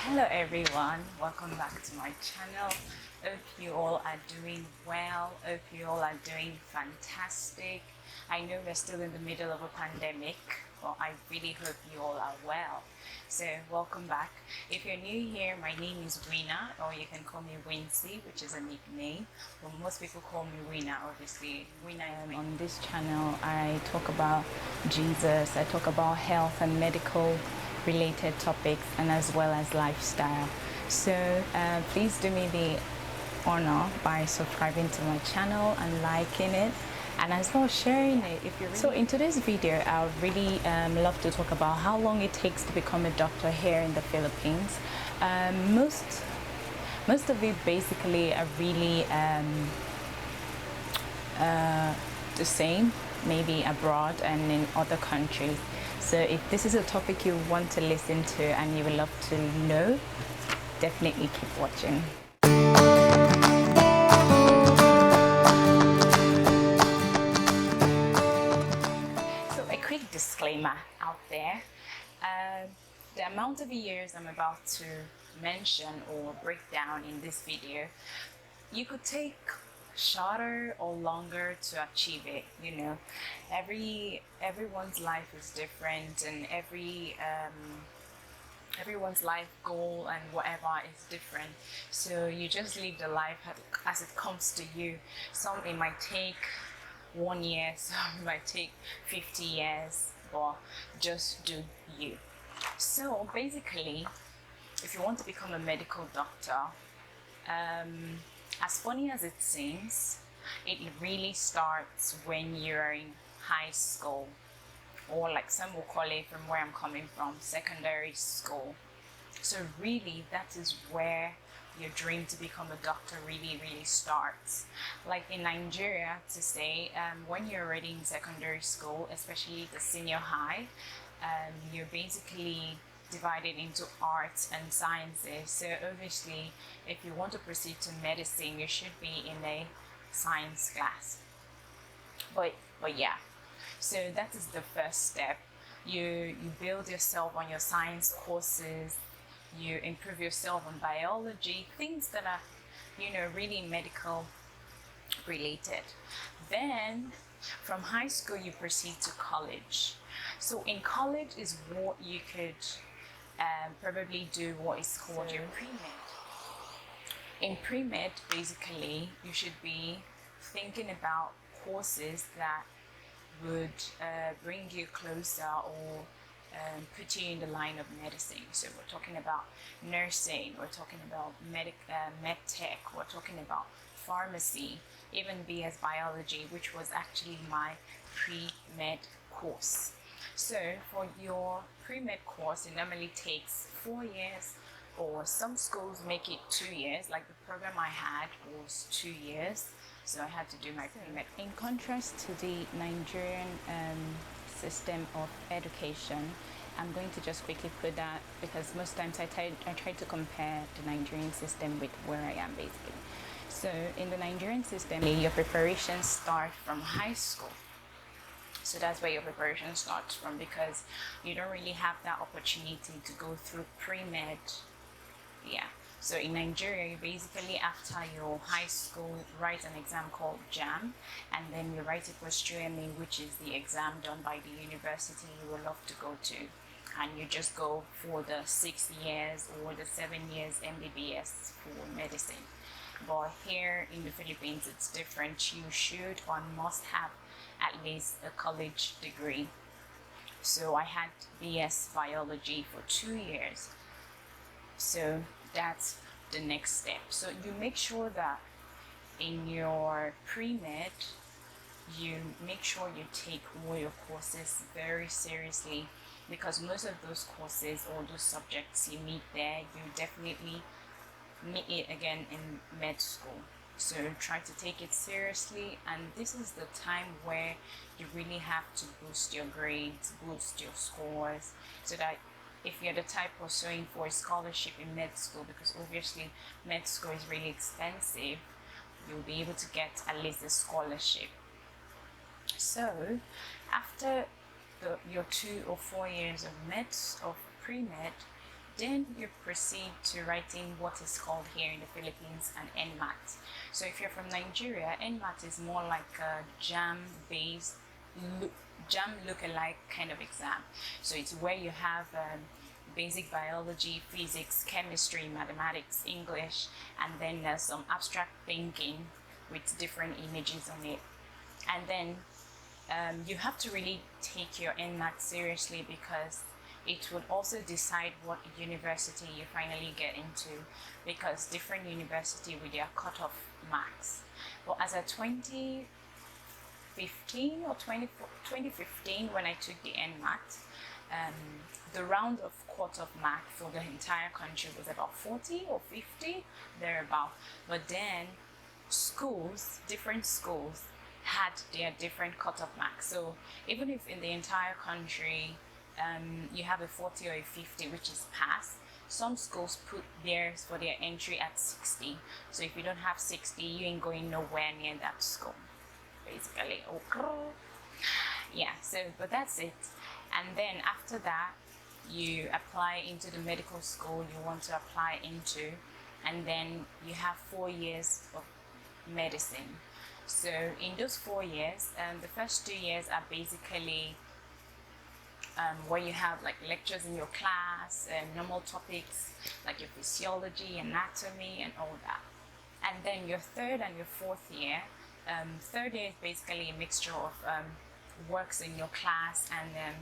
Hello everyone, welcome back to my channel. Hope you all are doing well. Hope you all are doing fantastic. I know we're still in the middle of a pandemic, but I really hope you all are well. So welcome back. If you're new here, my name is Wina, or you can call me Wincy, which is a nickname. But most people call me Wina, obviously. Wina. On this channel, I talk about Jesus, I talk about health and medical related topics, and as well as lifestyle. So please do me the honor by subscribing to my channel and liking it, and as well sharing it if you're really... So in today's video, I would really love to talk about how long it takes to become a doctor here in the Philippines. Most of it basically are really the same, maybe abroad and in other countries. So if this is a topic you want to listen to and you would love to know, definitely keep watching. So a quick disclaimer out there. The amount of years I'm about to mention or break down in this video, you could take shorter or longer to achieve it. You know, everyone's life is different, and everyone's life goal and whatever is different. So you just live the life as it comes to you. Some it might take 1 year, some it might take 50 years, but just do you. So basically, if you want to become a medical doctor, as funny as it seems, it really starts when you're in high school, or like some will call it, from where I'm coming from, secondary school. So really, that is where your dream to become a doctor really starts. Like in Nigeria, to say, when you're already in secondary school, especially the senior high, you're basically divided into arts and sciences. So obviously, if you want to proceed to medicine, you should be in a science class. But yeah, so that is the first step. You build yourself on your science courses, you improve yourself on biology, things that are, really medical related. Then from high school you proceed to college. So in college is what you could probably do what is called your pre-med. In pre-med, basically, you should be thinking about courses that would bring you closer or put you in the line of medicine. So we're talking about nursing, we're talking about med tech, we're talking about pharmacy, even BS biology, which was actually my pre-med course. So for your pre-med course, it normally takes 4 years, or some schools make it 2 years. Like the program I had was 2 years, so I had to do my pre-med. In contrast to the Nigerian system of education, I'm going to just quickly put that, because most times I try to compare the Nigerian system with where I am basically. So in the Nigerian system, your preparations start from high school. So that's where your preparation starts from, because you don't really have that opportunity to go through pre-med. Yeah. So in Nigeria, you basically, after your high school, write an exam called JAM, and then you write a post-UME, which is the exam done by the university you would love to go to. And you just go for the 6 years or the 7 years MBBS for medicine. But here in the Philippines, it's different. You should or must have at least a college degree. So I had BS biology for 2 years. So that's the next step. So you make sure that in your pre-med, you make sure you take all your courses very seriously, because most of those courses or those subjects you meet there, you definitely meet it again in med school. So try to take it seriously, and this is the time where you really have to boost your grades, boost your scores, so that if you're the type pursuing for a scholarship in med school, because obviously med school is really expensive, you'll be able to get at least a scholarship. So after your 2 or 4 years of pre-med, Then you proceed to writing what is called here in the Philippines an NMAT. So if you're from Nigeria, NMAT is more like a JAM-based, JAM look-alike kind of exam. So it's where you have basic biology, physics, chemistry, mathematics, English, and then there's some abstract thinking with different images on it. And then you have to really take your NMAT seriously, because it would also decide what university you finally get into, because different university with their cutoff marks. But as a 2015 or 2015, when I took the NMAT, the round of cutoff mark for the entire country was about 40 or 50, thereabout. But then different schools had their different cutoff marks. So even if in the entire country you have a 40 or a 50, which is pass, some schools put theirs for their entry at 60. So if you don't have 60, you ain't going nowhere near that school, basically. Okay. Yeah, so but that's it. And then after that, you apply into the medical school you want to apply into, and then you have 4 years of medicine. So in those 4 years, the first 2 years are basically where you have like lectures in your class and normal topics like your physiology, anatomy, and all that. And then your third and your fourth year, third year is basically a mixture of works in your class, and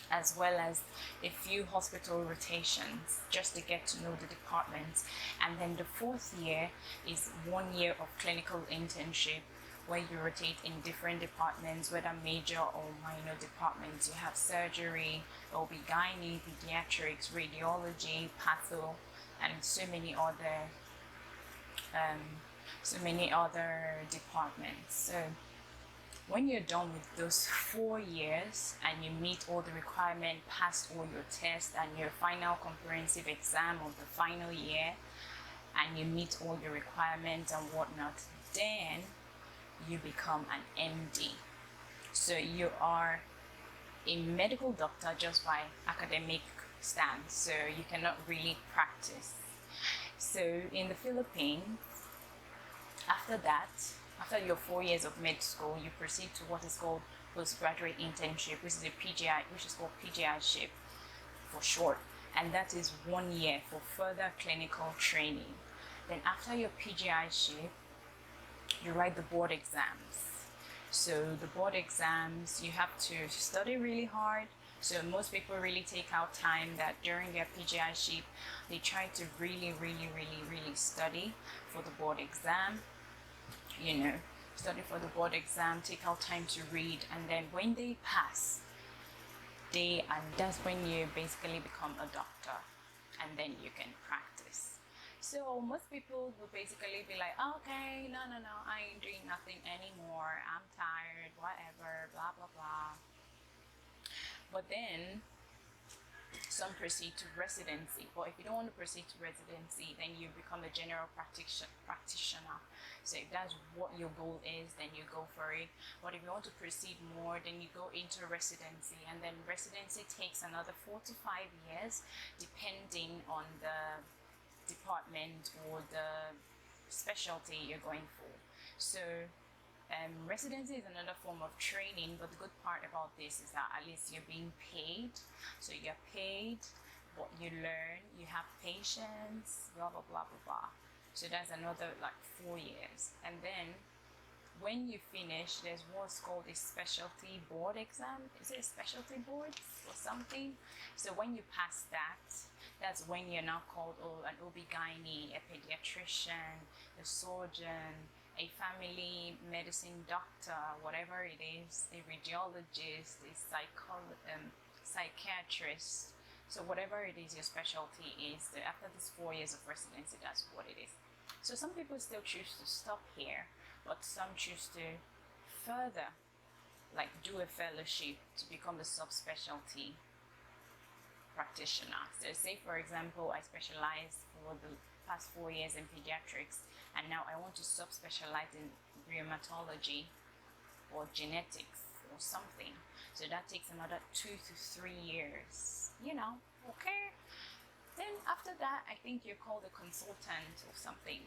as well as a few hospital rotations just to get to know the departments. And then the fourth year is 1 year of clinical internship, where you rotate in different departments, whether major or minor departments. You have surgery, OB-GYN, pediatrics, radiology, patho, and so many other departments. So when you're done with those 4 years and you meet all the requirements, pass all your tests and your final comprehensive exam of the final year, and you meet all your requirements and whatnot, then you become an MD. So you are a medical doctor just by academic stance, so you cannot really practice. So in the Philippines, after that, after your 4 years of med school, you proceed to what is called postgraduate internship, which is called PGI-ship for short, and that is 1 year for further clinical training. Then after your PGI-ship, you write the board exams. So the board exams, you have to study really hard. So most people really take out time that during their PGI-ship, they try to really study for the board exam. Study for the board exam, take out time to read, and then when they pass, that's when you basically become a doctor, and then you can practice. So most people will basically be like, okay, no, I ain't doing nothing anymore, I'm tired, whatever, blah blah blah. But then some proceed to residency. But if you don't want to proceed to residency, then you become a general practitioner. So if that's what your goal is, then you go for it. But if you want to proceed more, then you go into residency, and then residency takes another 4 to 5 years, depending on the department or the specialty you're going for. So residency is another form of training, but the good part about this is that at least you're being paid. So you're paid what you learn, you have patience, blah blah blah blah blah. So that's another like 4 years. And then when you finish, there's what's called a specialty board exam. Is it a specialty board or something? So when you pass that, that's when you're now called an OB-GYN, a pediatrician, a surgeon, a family medicine doctor, whatever it is, a radiologist, a psychiatrist. So whatever it is your specialty is, after these 4 years of residency, that's what it is. So some people still choose to stop here, but some choose to further, like do a fellowship to become a subspecialty practitioner. So say for example, I specialized for the past 4 years in pediatrics, and now I want to subspecialize in rheumatology or genetics or something. So that takes another 2 to 3 years, okay? that, I think you're called a consultant or something.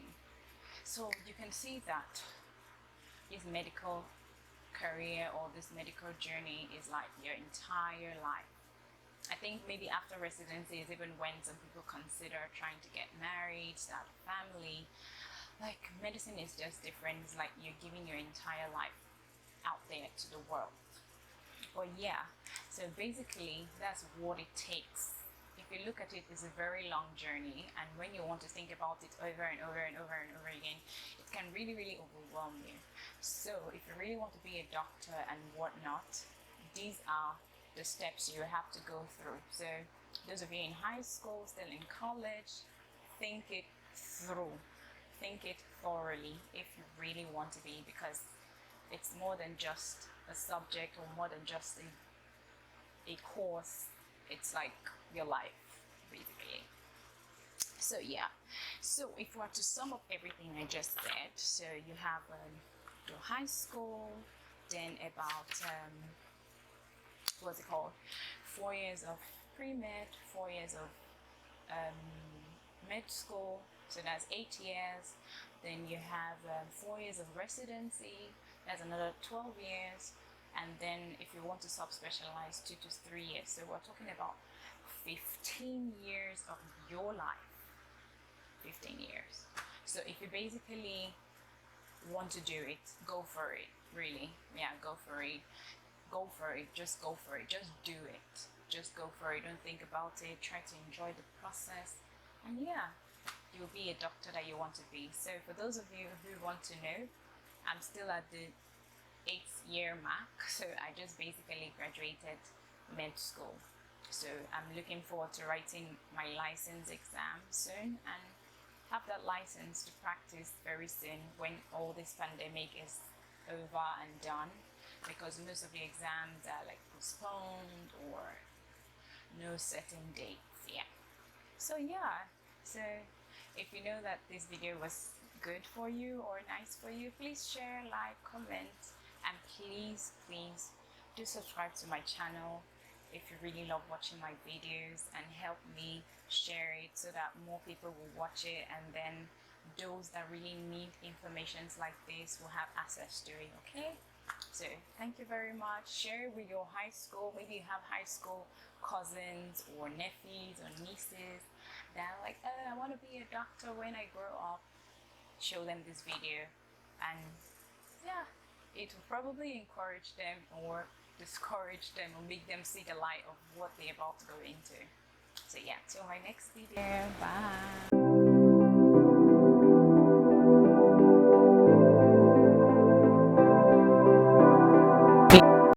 So you can see that this medical career or this medical journey is like your entire life. I think maybe after residency is even when some people consider trying to get married, start a family. Like medicine is just different. It's like you're giving your entire life out there to the world. But yeah, so basically that's what it takes. If you look at it, it's a very long journey, and when you want to think about it over and over and over and over again, it can really, really overwhelm you. So if you really want to be a doctor and whatnot, these are the steps you have to go through. So those of you in high school, still in college, think it through. Think it thoroughly if you really want to be, because it's more than just a subject or more than just a course. It's like your life, basically. So yeah, so if we were to sum up everything I just said, so you have your high school, then about what's it called, 4 years of pre-med, 4 years of med school, so that's 8 years. Then you have 4 years of residency, that's another 12 years. And then if you want to subspecialize, 2 to 3 years. So we're talking about 15 years of your life. 15 years. So if you basically want to do it, go for it, really. Yeah, go for it. Go for it. Just go for it. Just do it. Just go for it. Don't think about it. Try to enjoy the process. And yeah, you'll be a doctor that you want to be. So for those of you who want to know, I'm still at the 8th year mark. So I just basically graduated med school. So I'm looking forward to writing my license exam soon and have that license to practice very soon when all this pandemic is over and done, because most of the exams are like postponed or no certain dates. Yeah. So yeah, so if you know that this video was good for you or nice for you, please share, like, comment, and please do subscribe to my channel if you really love watching my videos, and help me share it so that more people will watch it, and then those that really need information like this will have access to it. Okay, so thank you very much. Share it with your high school. Maybe you have high school cousins or nephews or nieces that are like, oh, I want to be a doctor when I grow up. Show them this video, and yeah, it will probably encourage them or discourage them or make them see the light of what they're about to go into. So yeah, till my next video, bye.